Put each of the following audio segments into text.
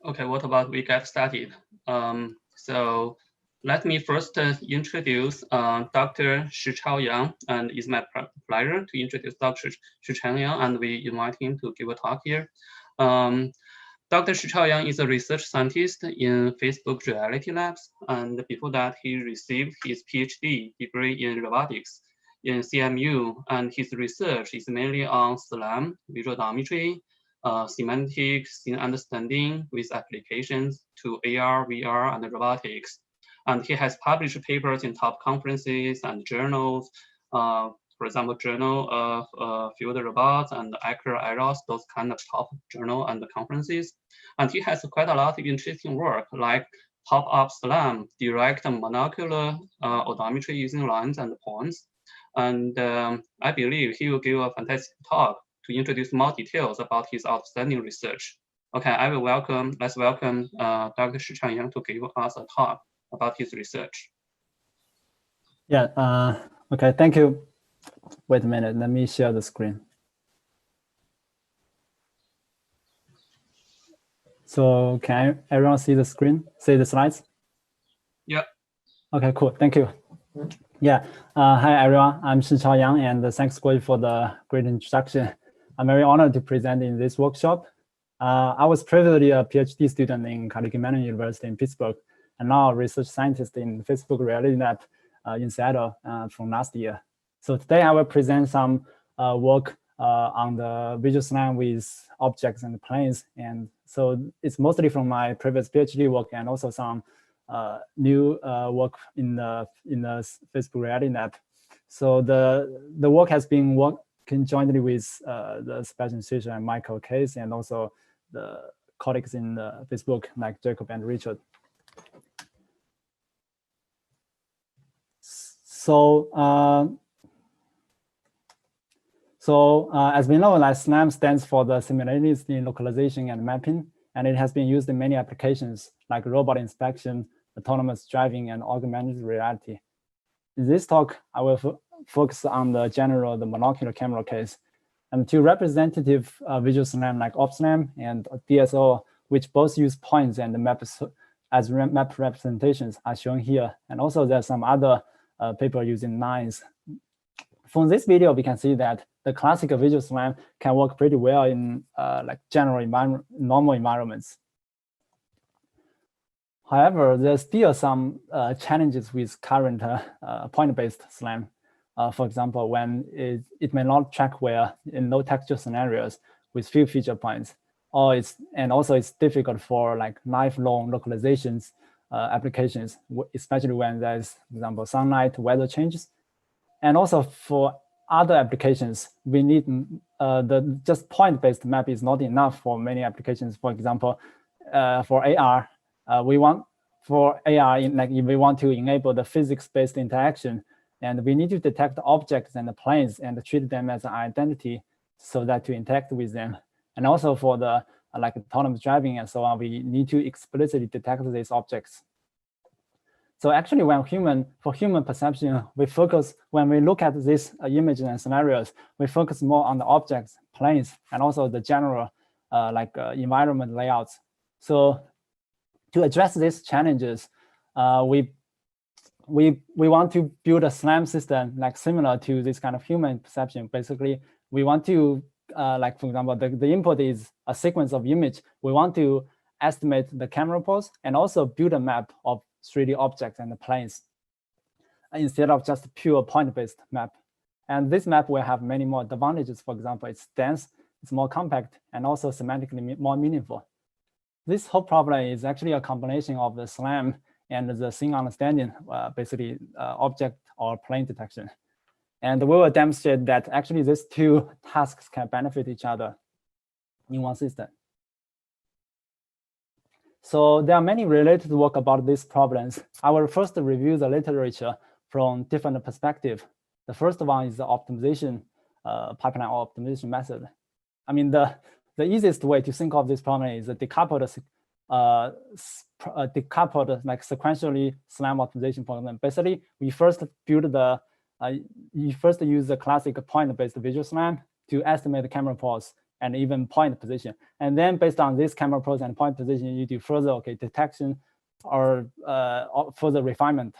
Okay, what about we get started? So let me first introduce Dr. Shichao Yang, and it's my pleasure to introduce Dr. Shichao Yang, and we invite him to give a talk here. Dr. Shichao Yang is a research scientist in Facebook Reality Labs, and before that, he received his PhD degree in robotics in CMU, and his research is mainly on SLAM, visual odometry, semantic scene understanding with applications to AR, VR, and robotics. And he has published papers in top conferences and journals, for example, Journal of Field Robots and Acro Eros, those kind of top journal and conferences. And he has quite a lot of interesting work like pop-up SLAM, direct monocular odometry using lines and points. And I believe he will give a fantastic talk to introduce more details about his outstanding research. Okay, let's welcome Dr. Shichao Yang to give us a talk about his research. Yeah, okay, thank you. Wait a minute, let me share the screen. So can everyone see the screen, see the slides? Yeah. Okay, cool, thank you. Yeah, hi everyone, I'm Shichao Yang, and thanks for the great introduction. I'm very honored to present in this workshop. I was previously a PhD student in Carnegie Mellon University in Pittsburgh, and now a research scientist in Facebook Reality Lab in Seattle from last year. So today I will present some work on the visual SLAM with objects and planes. And so it's mostly from my previous PhD work and also some new work in the Facebook Reality Lab. So the work has been working jointly with the Sebastian Fischer and Michael Case, and also the colleagues in Facebook like Jakob and Richard. So as we know, like SLAM stands for the simultaneously localization and mapping, and it has been used in many applications like robot inspection, autonomous driving, and augmented reality. In this talk, I will focus on the monocular camera case, and two representative visual SLAM like OpSLAM and DSO, which both use points and maps as map representations are shown here. And also there's some other paper using lines. From this video, we can see that the classical visual SLAM can work pretty well in like general normal environments. However, there's still some challenges with current point-based SLAM. For example, when it may not track well in low texture scenarios with few feature points, and also it's difficult for like lifelong localizations applications, especially when there's, for example, sunlight, weather changes. And also for other applications, we need just point-based map is not enough for many applications. For example, for AR, if we want to enable the physics-based interaction, and we need to detect objects and the planes and treat them as an identity so that to interact with them. And also for the like autonomous driving and so on, we need to explicitly detect these objects. So actually, for human perception, when we look at these images and scenarios, we focus more on the objects, planes, and also the general environment layouts. So to address these challenges, we want to build a SLAM system like similar to this kind of human perception. Basically, we want to, like for example, the input is a sequence of image. We want to estimate the camera pose and also build a map of 3D objects and the planes instead of just pure point-based map. And this map will have many more advantages. For example, it's dense, it's more compact, and also semantically more meaningful. This whole problem is actually a combination of the SLAM and the scene understanding, basically object or plane detection. And we will demonstrate that actually these two tasks can benefit each other in one system. So there are many related work about these problems. I will first review the literature from different perspectives. The first one is the optimization pipeline or optimization method. I mean, the easiest way to think of this problem is a decoupled like sequentially SLAM optimization problem. Basically, we first build you first use the classic point-based visual SLAM to estimate the camera pose and even point position. And then based on this camera pose and point position, you do further detection or further refinement.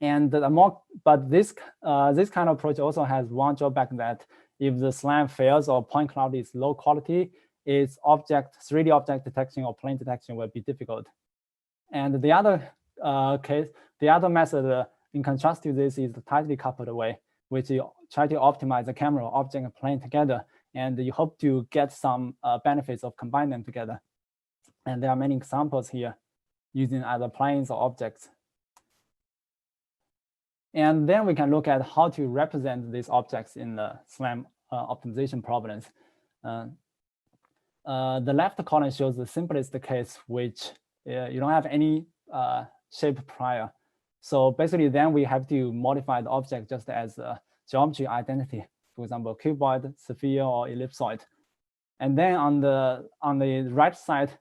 And but this kind of approach also has one drawback, that if the SLAM fails or point cloud is low quality, its 3D object detection or plane detection will be difficult. And the other method in contrast to this is the tightly coupled way, which you try to optimize the camera, object, and plane together, and you hope to get some benefits of combining them together. And there are many examples here using either planes or objects. And then we can look at how to represent these objects in the SLAM optimization problems. The left column shows the simplest case, which you don't have any shape prior. So basically, then we have to modify the object just as a geometry identity, for example, cuboid, sphere, or ellipsoid. And then on the right side,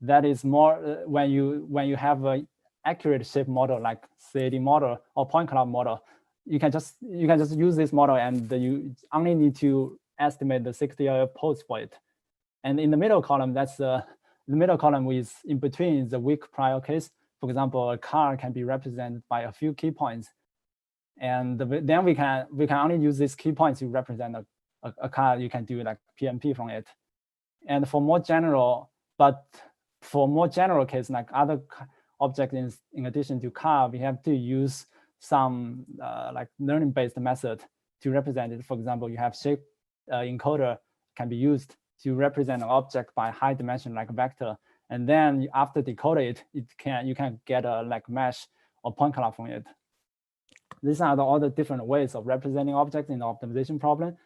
that is more when you have an accurate shape model like CAD model or point cloud model, you can just use this model, and you only need to estimate the 60th pose for it. And in the middle column, that's the middle column is in between the weak prior case. For example, a car can be represented by a few key points, and then we can only use these key points to represent a car. You can do like PMP from it. And for more general case, like other objects in addition to car, we have to use some like learning-based method to represent it. For example, you have shape encoder can be used to represent an object by high dimension like a vector, and then after decode it, you can get a like mesh or point cloud from it. These are all the different ways of representing objects in the optimization problem.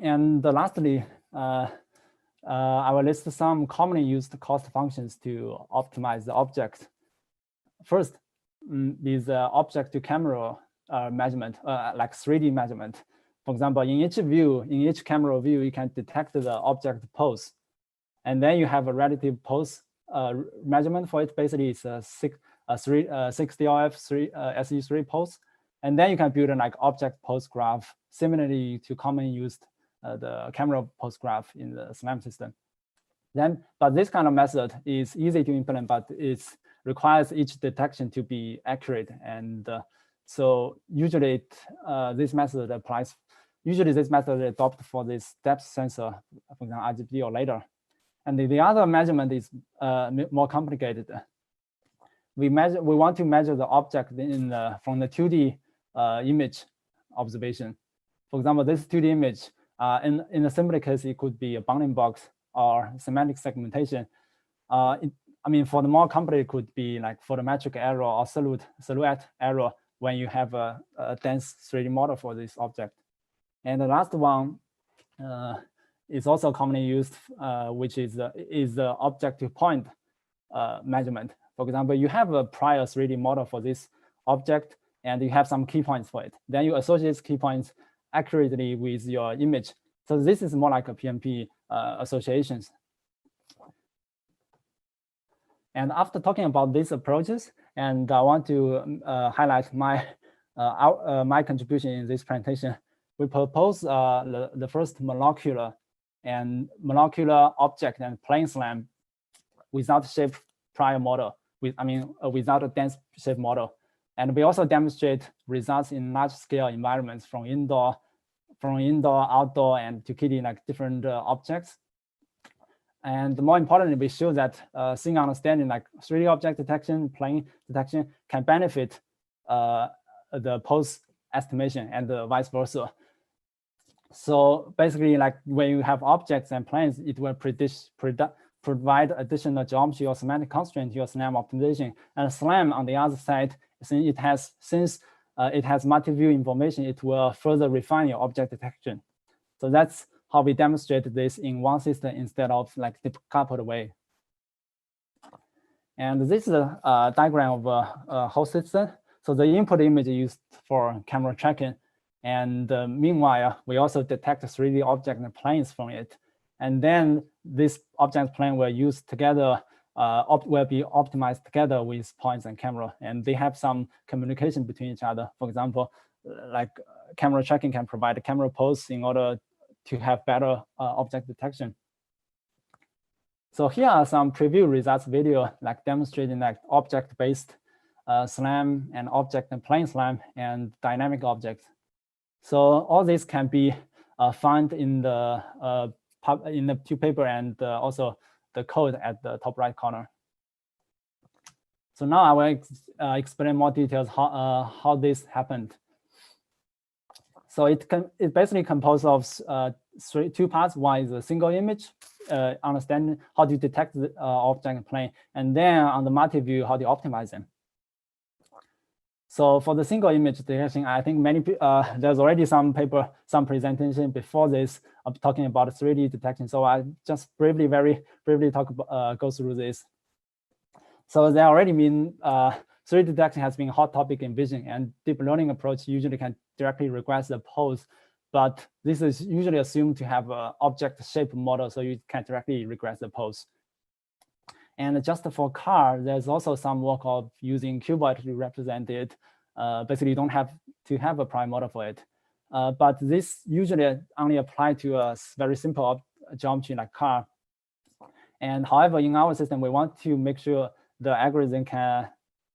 And lastly, I will list some commonly used cost functions to optimize the object. First is object to camera measurement, like 3D measurement. For example, in each camera view, you can detect the object pose. And then you have a relative pose measurement for it. Basically, it's a 6DLF SE3 pose. And then you can build a like object pose graph, similarly to commonly used the camera pose graph in the SLAM system. But this kind of method is easy to implement, but it requires each detection to be accurate. And so usually this method applies. Usually this method is adopted for this depth sensor, for example, RGB or later. And the other measurement is more complicated. We want to measure the object from the 2D image observation. For example, this 2D image, in a simpler case, it could be a bounding box or semantic segmentation. I mean, for the more complicated, it could be like photometric error or silhouette error when you have a dense 3D model for this object. And the last one is also commonly used, which is the object to point measurement. For example, you have a prior 3D model for this object, and you have some key points for it. Then you associate key points accurately with your image. So this is more like a PMP associations. And after talking about these approaches, and I want to highlight my contribution in this presentation. We propose the first molecular object and plane SLAM without shape prior model, without a dense shape model. And we also demonstrate results in large scale environments from indoor, outdoor, and to kitty like different objects. And more importantly, we show that seeing understanding like 3D object detection, plane detection can benefit the pose estimation and vice versa. So basically, like when you have objects and planes, it will provide additional geometry or semantic constraint to your SLAM optimization. And SLAM on the other side, since it has multi-view information, it will further refine your object detection. So that's how we demonstrate this in one system instead of like decoupled way. And this is a diagram of a whole system. So the input image is used for camera tracking. And meanwhile, we also detect 3D object and planes from it. And then this object plane will use together, will be optimized together with points and camera. And they have some communication between each other. For example, like camera tracking can provide a camera pose in order to have better object detection. So here are some preview results video, like demonstrating like object-based SLAM and object and plane SLAM and dynamic objects. So all this can be found in the two paper and also the code at the top right corner. So now I will explain more details how this happened. So it basically composed of two parts. One is a single image, understanding how to detect the object and plane, and then on the multi-view, how to optimize them. So for the single image detection, I think there's already some presentation before this talking about 3D detection. So I just very briefly go through this. So there already been 3D detection has been a hot topic in vision, and deep learning approach usually can directly regress the pose, but this is usually assumed to have an object shape model, so you can directly regress the pose. And just for car, there's also some work of using cuboid to represent it. Basically, you don't have to have a prime model for it. But this usually only apply to a very simple geometry like car. And however, in our system, we want to make sure the algorithm can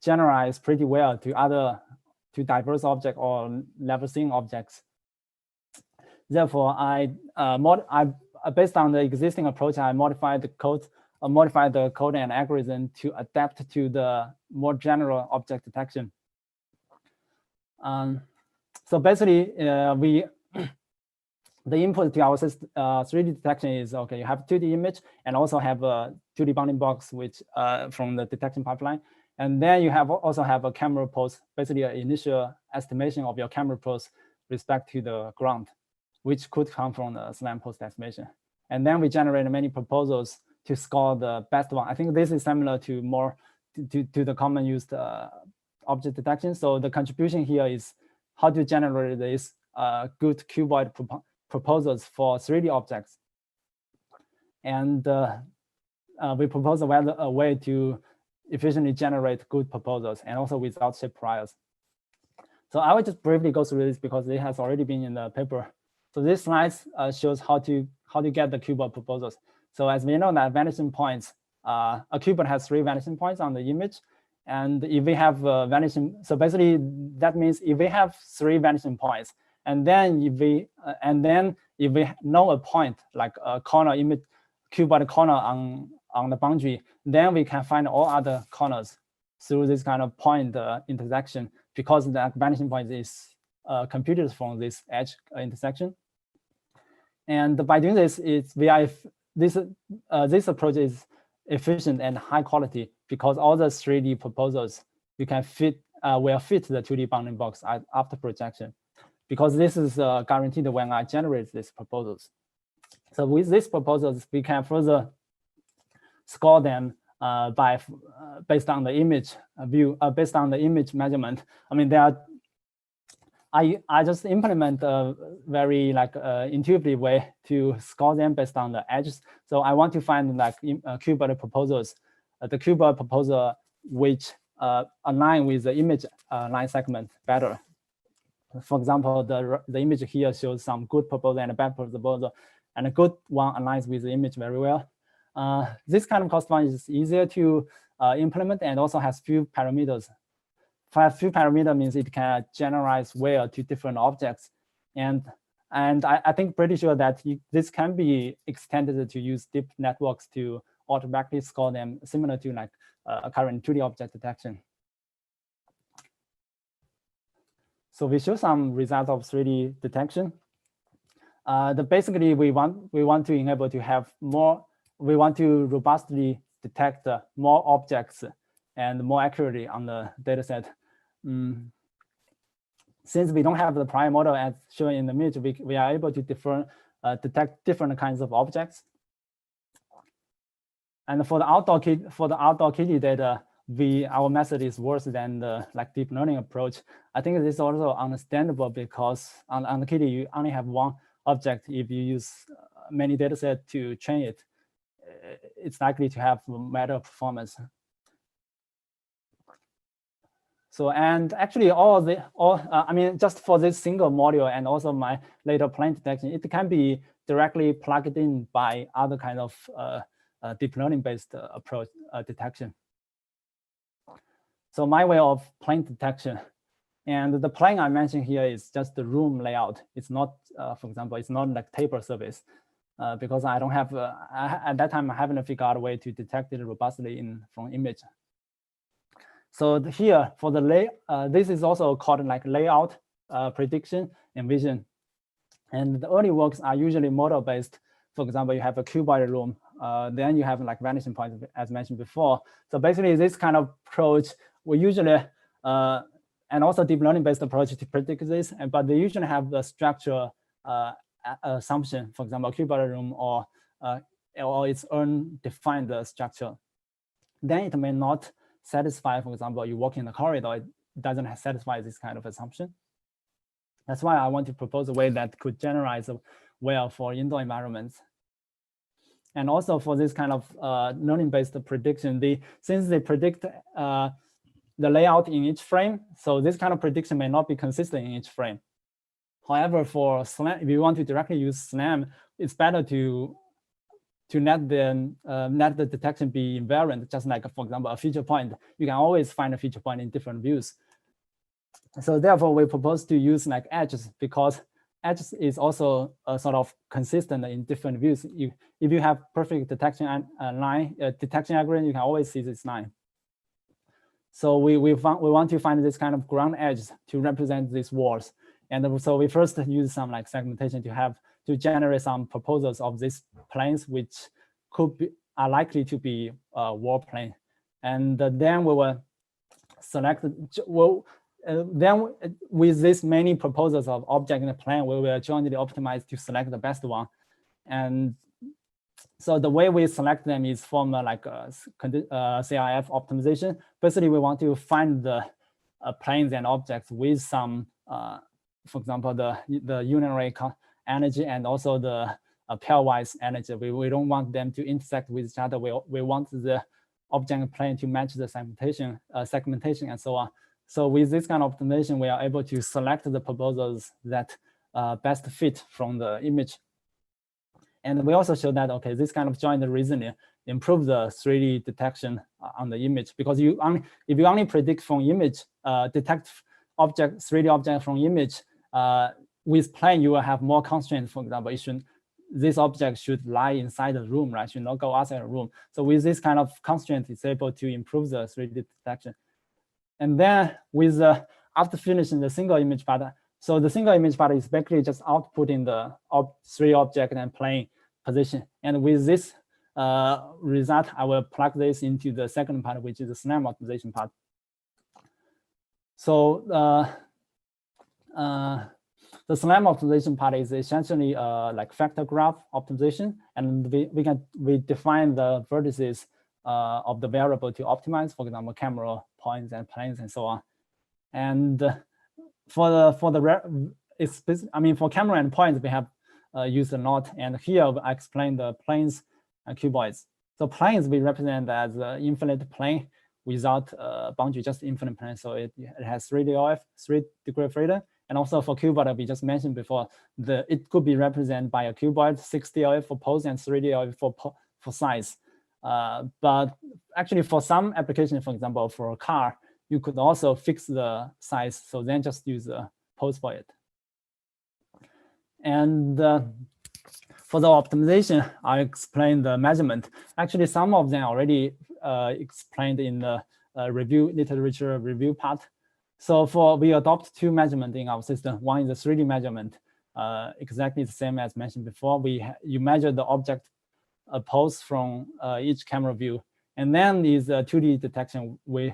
generalize pretty well to diverse objects or never seen objects. Therefore, based on the existing approach, I modified the code and algorithm to adapt to the more general object detection. So basically, the input to our 3D detection is, okay, you have 2D image and also have a 2D bounding box, which from the detection pipeline. And then you also have a camera pose, basically an initial estimation of your camera pose respect to the ground, which could come from the SLAM pose estimation. And then we generate many proposals to score the best one. I think this is similar to the common used object detection. So the contribution here is how to generate these good cuboid proposals for 3D objects. And we propose a way to efficiently generate good proposals and also without shape priors. So I will just briefly go through this because it has already been in the paper. So this slide shows how to get the cuboid proposals. So as we know that vanishing points, a cuboid has 3 vanishing points on the image. And if we have so basically that means if we have 3 vanishing points, and then if we know a point like a corner image, cuboid corner on the boundary, then we can find all other corners through this kind of point intersection, because that vanishing point is computed from this edge intersection. And by doing this, this approach is efficient and high quality because all the 3D proposals you can will fit the 2D bounding box after projection, because this is guaranteed when I generate these proposals. So with these proposals, we can further score them based on the image view, based on the image measurement. I mean, I just implement a very intuitive way to score them based on the edges. So I want to find cuboid proposals, the cuboid proposal which align with the image line segment better. For example, the image here shows some good proposal and a bad proposal, and a good one aligns with the image very well. This kind of cost function is easier to implement and also has few parameters. Few parameter means it can generalize well to different objects, and I think pretty sure that this can be extended to use deep networks to automatically score them, similar to current 2D object detection. So we show some results of 3D detection. Basically we want to enable to have more. We want to robustly detect more objects and more accurately on the data set. Since we don't have the prime model as shown in the image, we are able to detect different kinds of objects. And for the outdoor kitty data, our method is worse than the deep learning approach. I think this is also understandable because on the kitty you only have one object. If you use many data sets to train it, it's likely to have better performance. So, and actually I mean, just for this single module and also my later plane detection, it can be directly plugged in by other kind of deep learning based approach detection. So my way of plane detection, and the plane I mentioned here is just the room layout. It's not, for example, it's not like table surface because I don't have, at that time, I haven't figured out a way to detect it robustly from image. So here for the this is also called like layout prediction and vision. And the early works are usually model based. For example, you have a cuboid room, then you have like vanishing points as mentioned before. So basically this kind of approach we usually, and also deep learning based approach to predict this, but they usually have the structural assumption, for example, a cuboid room or its own defined structure. Then it may not satisfy, for example, you walk in the corridor, it doesn't satisfy this kind of assumption. That's why I want to propose a way that could generalize well for indoor environments. And also for this kind of learning-based prediction, since they predict the layout in each frame, so this kind of prediction may not be consistent in each frame. However, for SLAM, if you want to directly use SLAM, it's better to let the detection be invariant, just like, for example, a feature point. You can always find a feature point in different views. So therefore, we propose to use like edges because edges is also sort of consistent in different views. If you have perfect detection detection algorithm, you can always see this line. So we want to find this kind of ground edge to represent these walls. And so we first use some like segmentation to generate some proposals of these planes, which are likely to be wall plane. And then we will select, then with these many proposals of object in the plane, we will jointly optimize to select the best one. And so the way we select them is from like a CRF optimization. Basically, we want to find the planes and objects with some, for example, the unary energy and also the pairwise energy. We don't want them to intersect with each other. We want the object plane to match the segmentation and so on. So with this kind of optimization, we are able to select the proposals that best fit from the image. And we also show that, okay, this kind of joint reasoning improves the 3D detection on the image, because if you only predict from image, detect 3D object from image, with plane, you will have more constraints. For example, this object should lie inside the room, right? Should not go outside the room. So with this kind of constraint, it's able to improve the 3D detection. And then with after finishing the single image part, so the single image part is basically just outputting the 3D object and plane position. And with this result, I will plug this into the second part, which is the SLAM optimization part. So the SLAM optimization part is essentially like factor graph optimization, and we define the vertices of the variable to optimize, for example, camera points and planes and so on. And for camera and points, we have used a lot. And here I explain the planes and cuboids. So planes we represent as infinite plane without boundary, just infinite plane. So it has 3 degree of freedom. And also for cuboid, we just mentioned before, it could be represented by a cuboid, 6 DLF for pose and 3 DLF for size. But actually for some application, for example, for a car, you could also fix the size. So then just use a pose for it. And for the optimization, I explained the measurement. Actually, some of them already explained in the literature review part. So we adopt 2 measurements in our system. One is a 3D measurement, exactly the same as mentioned before. You measure the object pose from each camera view. And then is a 2D detection. We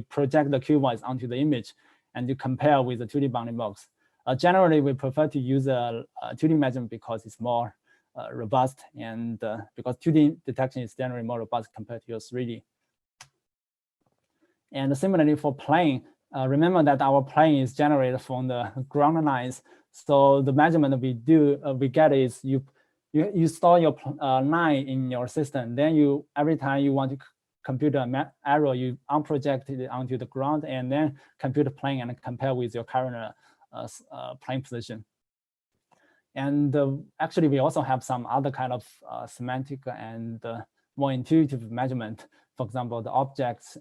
project the cuboids onto the image and you compare with the 2D bounding box. Generally, we prefer to use a 2D measurement because it's more robust, and because 2D detection is generally more robust compared to your 3D. And similarly for plane, remember that our plane is generated from the ground lines. So the measurement we get is you store your line in your system. Then every time you want to compute an arrow, you unproject it onto the ground, and then compute a plane and compare with your current plane position. And actually, we also have some other kind of semantic and more intuitive measurement. For example, the objects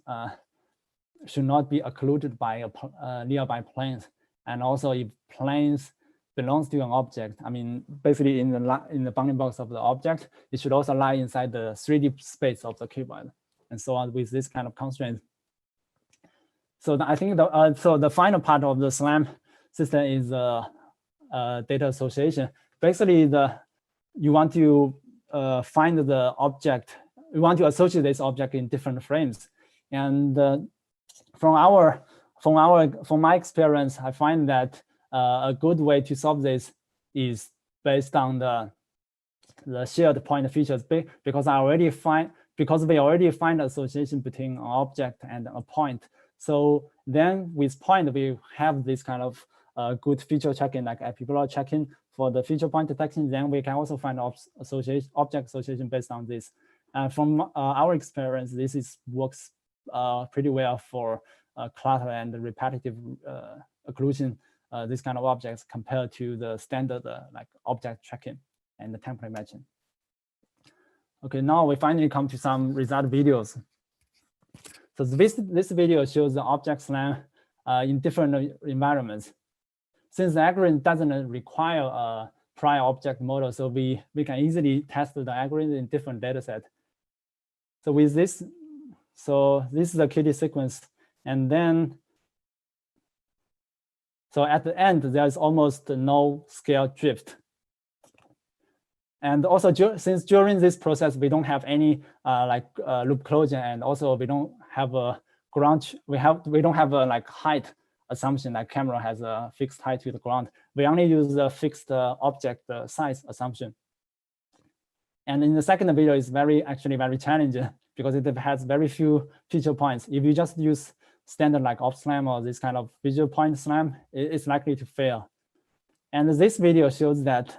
should not be occluded by nearby planes. And also, if planes belongs to an object, I mean, basically in the bounding box of the object, it should also lie inside the 3D space of the cuboid, and so on with this kind of constraint. So I think the final part of the SLAM system is data association. Basically, you want to find the object. You want to associate this object in different frames, and from my experience, I find that a good way to solve this is based on the shared point features, because we already find association between an object and a point. So then with point, we have this kind of good feature checking, like epipolar checking for the feature point detection. Then we can also find object association based on this. From our experience, this works pretty well for clutter and repetitive occlusion, this kind of objects compared to the standard like object tracking and the template matching. Okay, now we finally come to some result videos. So this video shows the object SLAM in different environments. Since the algorithm doesn't require a prior object model, so we can easily test the algorithm in different data sets. So with this, this is the QT sequence, and then so at the end there's almost no scale drift. And also, since during this process we don't have any loop closure, and also we don't have a ground, we don't have a like height assumption, like camera has a fixed height to the ground. We only use the fixed object size assumption. And in the second video is actually very challenging because it has very few feature points. If you just use standard like OpSLAM or this kind of visual point SLAM, it's likely to fail. And this video shows that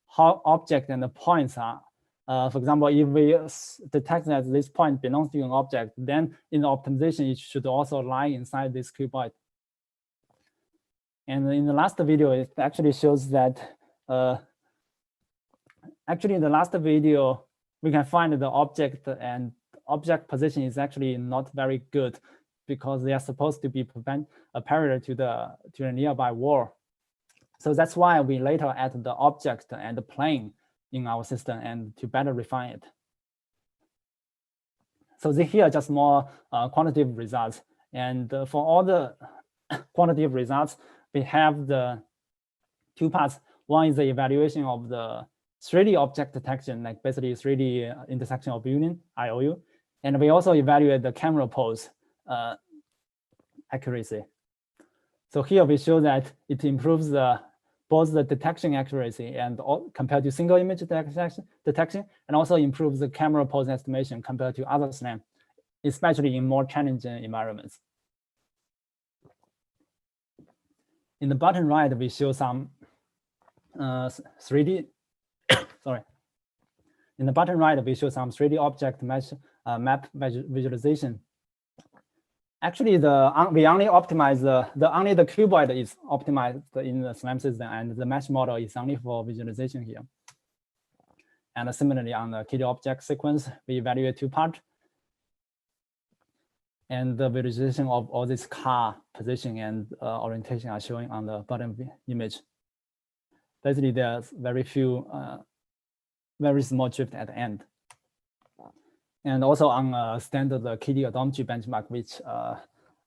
how object and the points are. For example, if we detect that this point belongs to an object, then in the optimization, it should also lie inside this cuboid. And in the last video, it actually shows that, actually in the last video, we can find the object and object position is actually not very good because they are supposed to be parallel to the nearby wall. So that's why we later add the object and the plane in our system and to better refine it. So here are just more quantitative results. And for all the quantitative results, we have the two parts. One is the evaluation of the 3D object detection, like basically 3D intersection of union, IOU. And we also evaluate the camera pose accuracy. So here we show that it improves both the detection accuracy and compared to single image detection, and also improves the camera pose estimation compared to other SLAM, especially in more challenging environments. In the bottom right, we show some 3D, sorry. In the bottom right, we show some 3D object map visualization. Actually, we only optimize only the cuboid is optimized in the SLAM system, and the mesh model is only for visualization here. And similarly, on the QT object sequence, we evaluate two parts, and the visualization of all this car position and orientation are showing on the bottom image. Basically, there's very few, very small drift at the end. And also on a standard QT odometry benchmark, which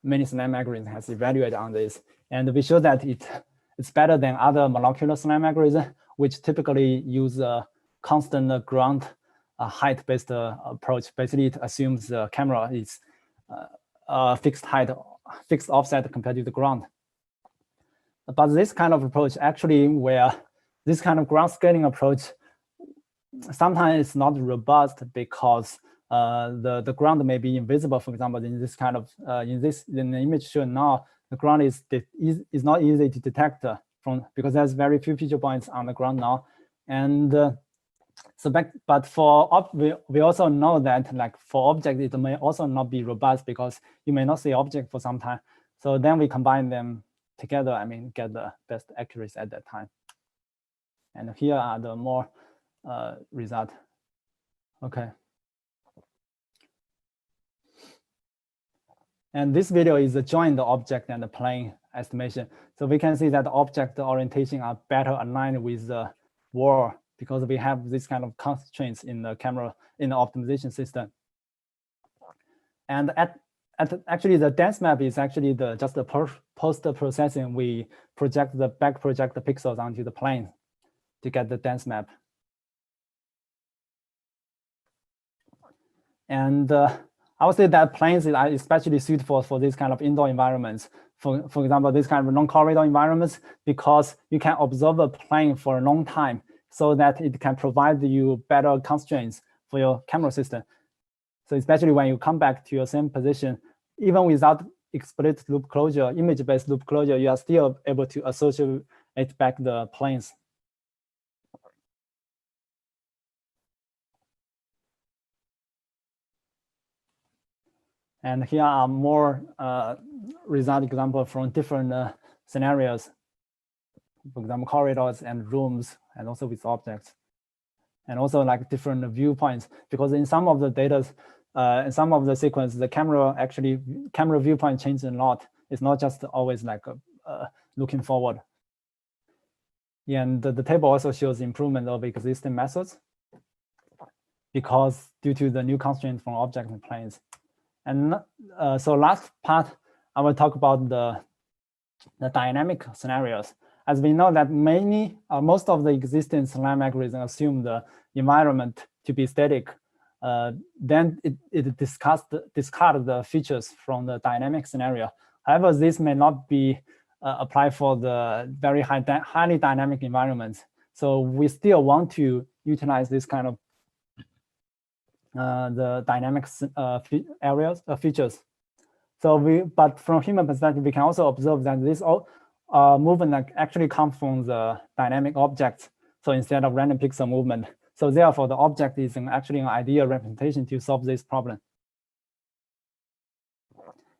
many SLAM algorithms has evaluated on this. And we show that it's better than other molecular SLAM algorithms, which typically use a constant ground height-based approach. Basically, it assumes the camera is fixed height, fixed offset compared to the ground. But this kind of approach actually, where this kind of ground scaling approach, sometimes it's not robust because the ground may be invisible. For example, in this kind of in the image shown now, the ground is not easy to detect because there's very few feature points on the ground now, and So but for we also know that like for object, it may also not be robust because you may not see object for some time. So then we combine them together, I mean, get the best accuracy at that time. And here are the more result. Okay. And this video is a joint object and the plane estimation. So we can see that the object orientation are better aligned with the wall because we have this kind of constraints in the camera, in the optimization system. And actually the dense map is actually just the post processing. We back project the pixels onto the plane to get the dense map. And I would say that planes are especially suitable for this kind of indoor environments. For example, this kind of non-corridor environments, because you can observe a plane for a long time so that it can provide you better constraints for your camera system. So especially when you come back to your same position, even without explicit loop closure, image-based loop closure, you are still able to associate back the planes. And here are more result examples from different scenarios. For example, corridors and rooms, and also with objects. And also like different viewpoints, because in some of the data, in some of the sequence, the camera viewpoint changes a lot. It's not just always like looking forward. And the table also shows improvement of existing methods because due to the new constraints from objects and planes. And so last part, I will talk about the dynamic scenarios. As we know that most of the existing SLAM algorithms assume the environment to be static. Then it discards the features from the dynamic scenario. However, this may not be applied for the very highly dynamic environments. So we still want to utilize this kind of the dynamic features. So but from human perspective, we can also observe that this movement actually comes from the dynamic objects. So instead of random pixel movement. So therefore, the object is actually an ideal representation to solve this problem.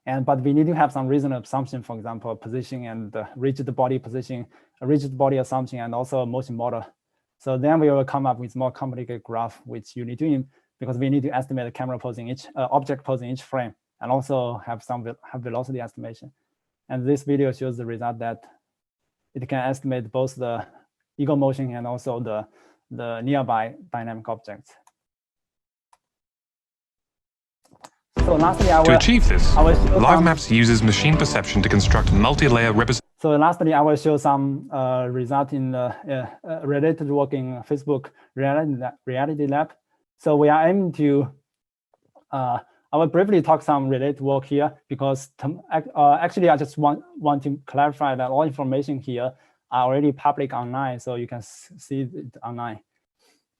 But we need to have some reasonable assumption, for example, position and rigid body position, a rigid body assumption, and also a motion model. So then we will come up with more complicated graph, which you need to, because we need to estimate the camera posing each object posing each frame, and also have velocity estimation. And this video shows the result that it can estimate both the ego motion and also the nearby dynamic objects. So lastly, to achieve this, Live Maps uses machine perception to construct multi-layer representation. So lastly, I will show some result in the related work in Facebook Reality Lab. So we are aiming to, I will briefly talk some related work here because actually I just want to clarify that all information here are already public online, so you can see it online.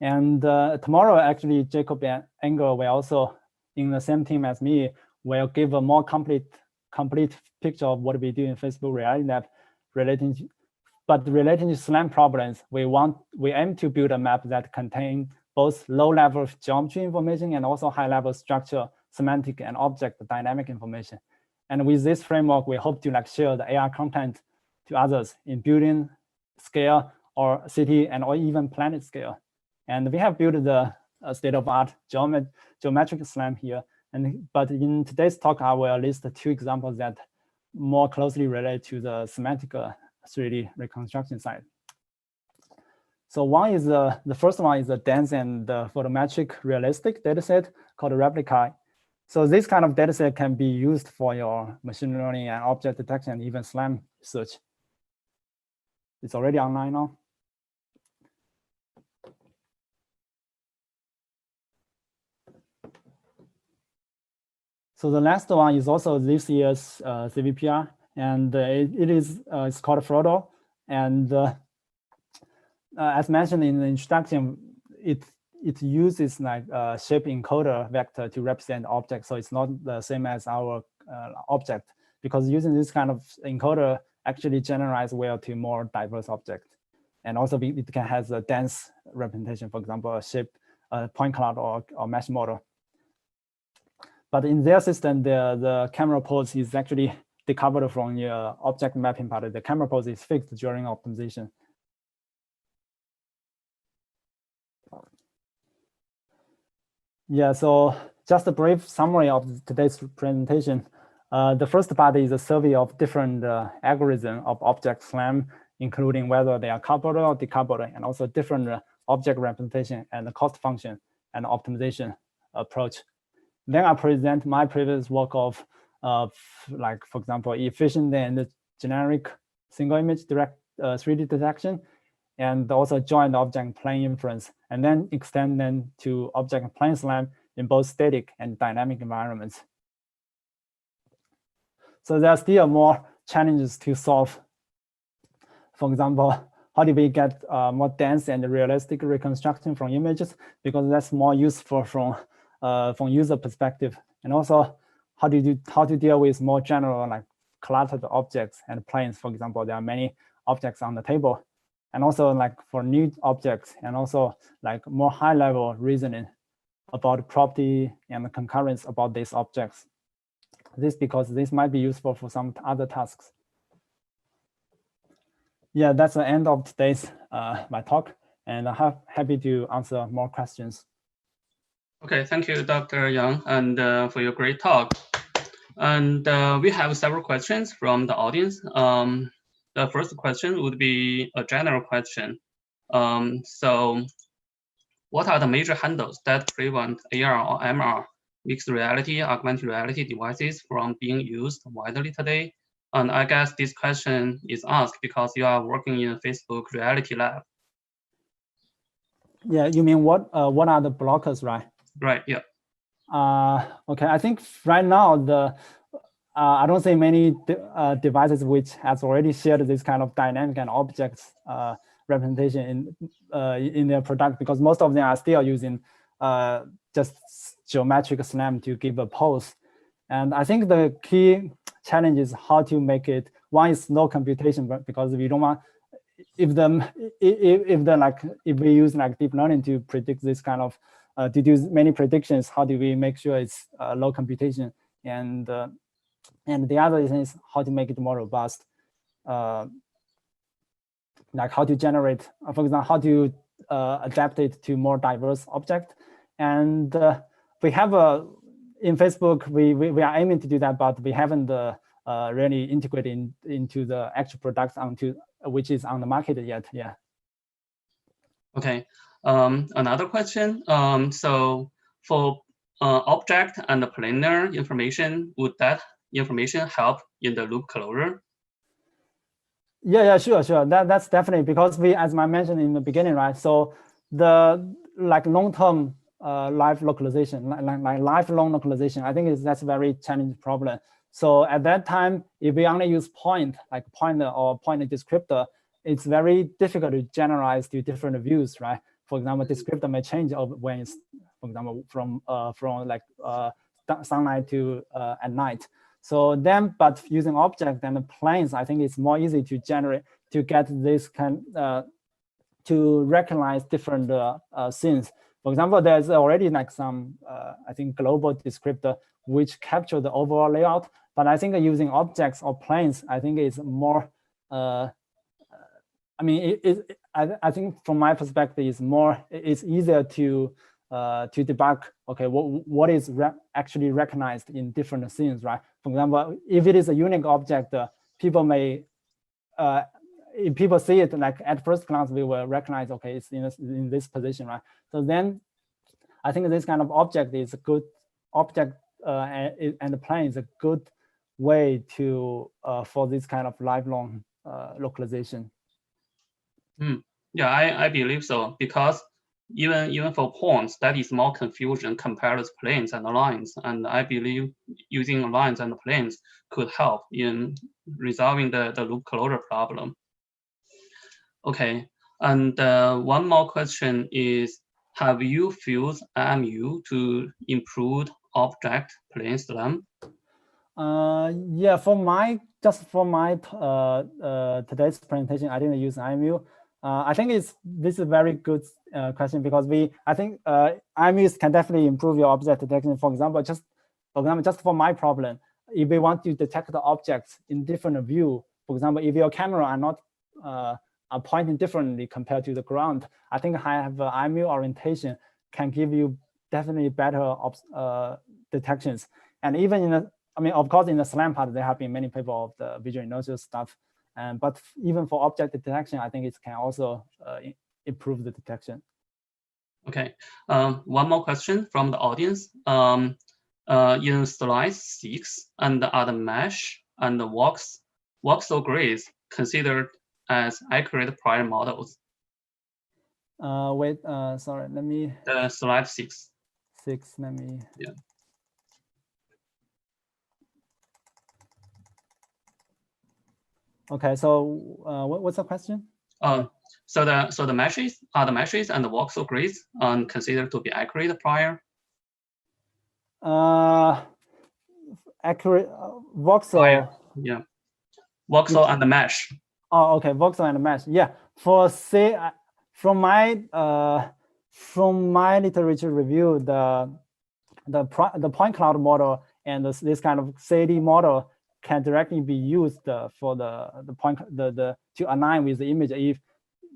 And tomorrow, actually, Jakob and Engel will also, in the same team as me, will give a more complete picture of what we do in Facebook Reality Lab relating to SLAM problems. We aim to build a map that contains both low-level geometry information and also high-level structure, semantic, and object dynamic information. And with this framework, we hope to share the AR content to others in building scale or city or even planet scale. And we have built the state-of-art geometric SLAM here. But in today's talk, I will list 2 examples that more closely relate to the semantic 3D reconstruction side. So the first one is a dense and photometric realistic dataset called a replica. So this kind of dataset can be used for your machine learning and object detection and even SLAM research. It's already online now. So the last one is also this year's CVPR, and it's called Frodo. And as mentioned in the introduction, it uses shape encoder vector to represent objects. So it's not the same as our object, because using this kind of encoder actually generalize well to more diverse objects. And also it can have a dense representation, for example, a shape, point cloud or mesh model. But in their system, the camera pose is actually decoupled from your object mapping part. The camera pose is fixed during optimization. Yeah, so just a brief summary of today's presentation. The first part is a survey of different algorithms of object SLAM, including whether they are coupled or decoupled, and also different object representation and the cost function and optimization approach. Then I present my previous work of like, for example, efficient and generic single image direct 3D detection, and also joint object plane inference, and then extend them to object plane SLAM in both static and dynamic environments. So there are still more challenges to solve. For example, how do we get more dense and realistic reconstruction from images? Because that's more useful from user perspective. And also, how to deal with more general, like cluttered objects and planes. For example, there are many objects on the table. And also like for new objects, and also like more high level reasoning about property and concurrence about these objects. This because this might be useful for some other tasks. Yeah, that's the end of today's my talk, and I'm happy to answer more questions. Okay, thank you, Dr. Yang, and for your great talk. And we have several questions from the audience. The first question would be a general question. So what are the major handles that prevent AR or MR, mixed reality, augmented reality devices from being used widely today? And I guess this question is asked because you are working in a Facebook reality lab. Yeah, you mean what are the blockers, right? Right, yeah. Okay, I think right now I don't see many devices which has already shared this kind of dynamic and objects representation in their product, because most of them are still using just geometric SLAM to give a pose. And I think the key challenge is how to make it. One is no computation, but because we don't want if we use like deep learning to predict this kind of to do many predictions, how do we make sure it's low computation? And the other thing is how to make it more robust, like how to generate, for example, how to adapt it to more diverse object. And we have in Facebook, we are aiming to do that, but we haven't really integrated into the actual product which is on the market yet. Yeah. Okay. Another question. So for object and the planar information, would that information help in the loop closure? Yeah, sure. That's definitely, because we, as I mentioned in the beginning, right? So the like long-term live localization, like lifelong localization, I think that's a very challenging problem. So at that time, if we only use like pointer or pointer descriptor, it's very difficult to generalize to different views, right? For example, descriptor may change when it's, for example, from like sunlight to at night. So then, but using object and the planes, I think it's more easy to generate, to get this kind, to recognize different scenes. For example, there's already like some, I think, global descriptor which capture the overall layout. But I think using objects or planes, I think it's more, I mean, I think from my perspective, it's easier to debug, okay, what is actually recognized in different scenes, right? For example, if it is a unique object, people may, if people see it like at first glance, we will recognize, okay, it's in this position, right? So then I think this kind of object is a good object, and the plane is a good way to for this kind of lifelong localization. Yeah, I believe so, because even for points, that is more confusion compared to planes and lines. And I believe using lines and planes could help in resolving the loop closure problem. Okay, and one more question is, have you fused AMU to improve object plane SLAM? Yeah, for my today's presentation, I didn't use AMU. I think this is a very good question, because I think IMUs can definitely improve your object detection. For example, just for my problem, if we want to detect the objects in different view, for example, if your camera are not are pointing differently compared to the ground, I think I have IMU orientation can give you definitely better detections. And even in of course, in the SLAM part, there have been many people of the visual inertial stuff. But even for object detection, I think it can also improve the detection. Okay, one more question from the audience. In slide 6, and are the mesh and the voxel grids considered as accurate prior models? Wait, sorry, let me. Slide 6. 6, let me. Yeah. Okay, so what's the question? So the meshes and the voxel grids considered to be accurate prior? Accurate voxel. Prior. Yeah, voxel and the mesh. Oh, okay, voxel and mesh. Yeah, for say from my literature review, the point cloud model and this kind of CAD model can directly be used for the point to align with the image.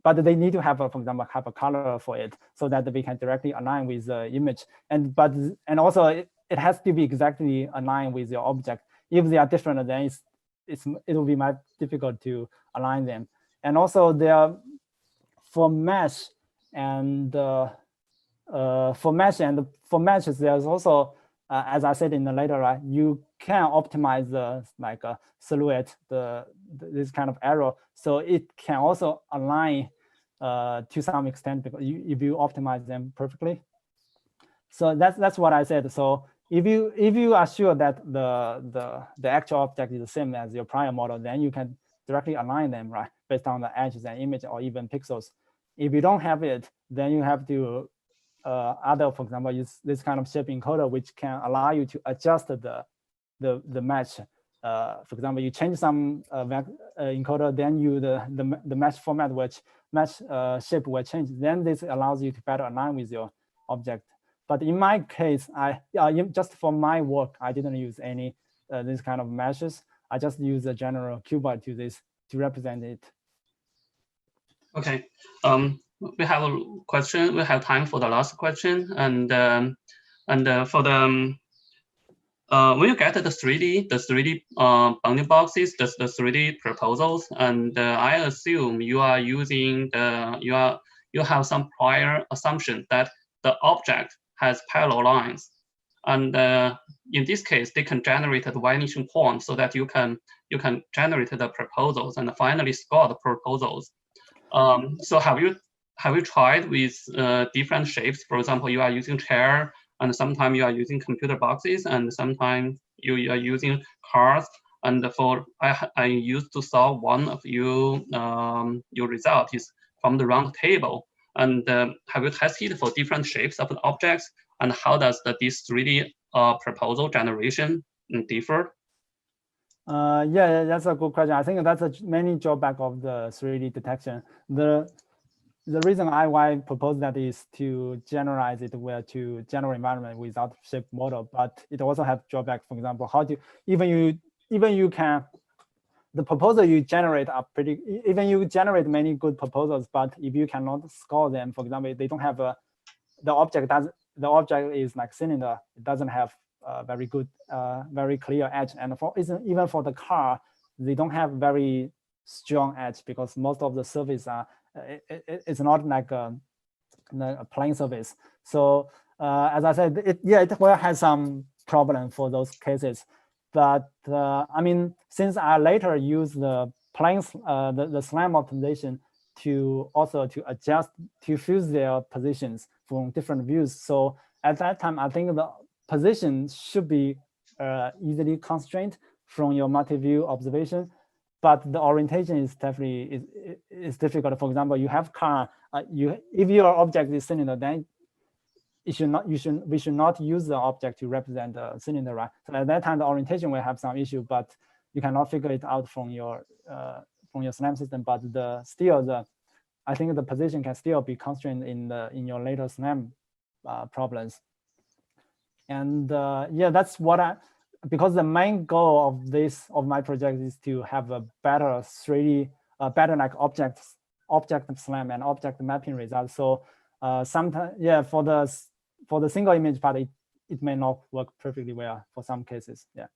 But they need to have for example, have a color for it so that we can directly align with the image. And also it has to be exactly aligned with your object. If they are different, then it will be much difficult to align them. And also for mesh and for meshes, there's also as I said in the later, right, you can optimize the silhouette, this kind of error, so it can also align to some extent because if you optimize them perfectly. So that's what I said. So if you are sure that the actual object is the same as your prior model, then you can directly align them, right, based on the edges and image or even pixels. If you don't have it, then you have to for example, use this kind of shape encoder, which can allow you to adjust the mesh. For example, you change some encoder, then the mesh format, mesh shape will change. Then this allows you to better align with your object. But in my case, just for my work, I didn't use any this kind of meshes. I just use a general cuboid to represent it. Okay. We have a question. We have time for the last question, and for the when you get the 3D bounding boxes, the 3D proposals, and I assume you are using you have some prior assumption that the object has parallel lines, and in this case, they can generate the vanishing point so that you can generate the proposals and finally score the proposals. So have you tried with different shapes? For example, you are using chair, and sometimes you are using computer boxes, and sometimes you are using cars. And I used to solve one of your result is from the round table. And have you tested for different shapes of the objects? And how does this 3D proposal generation differ? Yeah, that's a good question. I think that's a main drawback of the 3D detection. The reason why I propose that is to generalize it to general environment without shape model, but it also has drawback. For example, the proposal you generate are pretty, even you generate many good proposals, but if you cannot score them, for example, they don't have the object is like cylinder, it doesn't have very good, very clear edge. And even for the car, they don't have very strong edge because most of the surface are, it's not like a plane surface. So as I said, it will have some problem for those cases. But I mean, since I later use the planes, the SLAM optimization to adjust, to fuse their positions from different views. So at that time, I think the position should be easily constrained from your multi-view observation, but the orientation is definitely is difficult. For example, you have car, if your object is cylinder, then we should not use the object to represent the cylinder, right? So at that time, the orientation will have some issue, but you cannot figure it out from your SLAM system. But still I think the position can still be constrained in your later SLAM problems. And yeah, that's what because the main goal of my project is to have a better 3D, better like object SLAM and object mapping results. So sometimes, yeah, for the single image part, it may not work perfectly well for some cases. Yeah.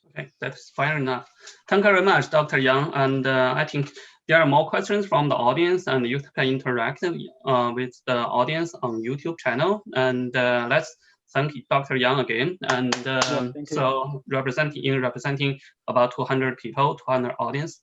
Okay, that's fair enough. Thank you very much, Dr. Yang. And I think there are more questions from the audience, and you can interact with the audience on YouTube channel. And let's thank Dr. Yang again. And so representing about 200 people, 200 audience.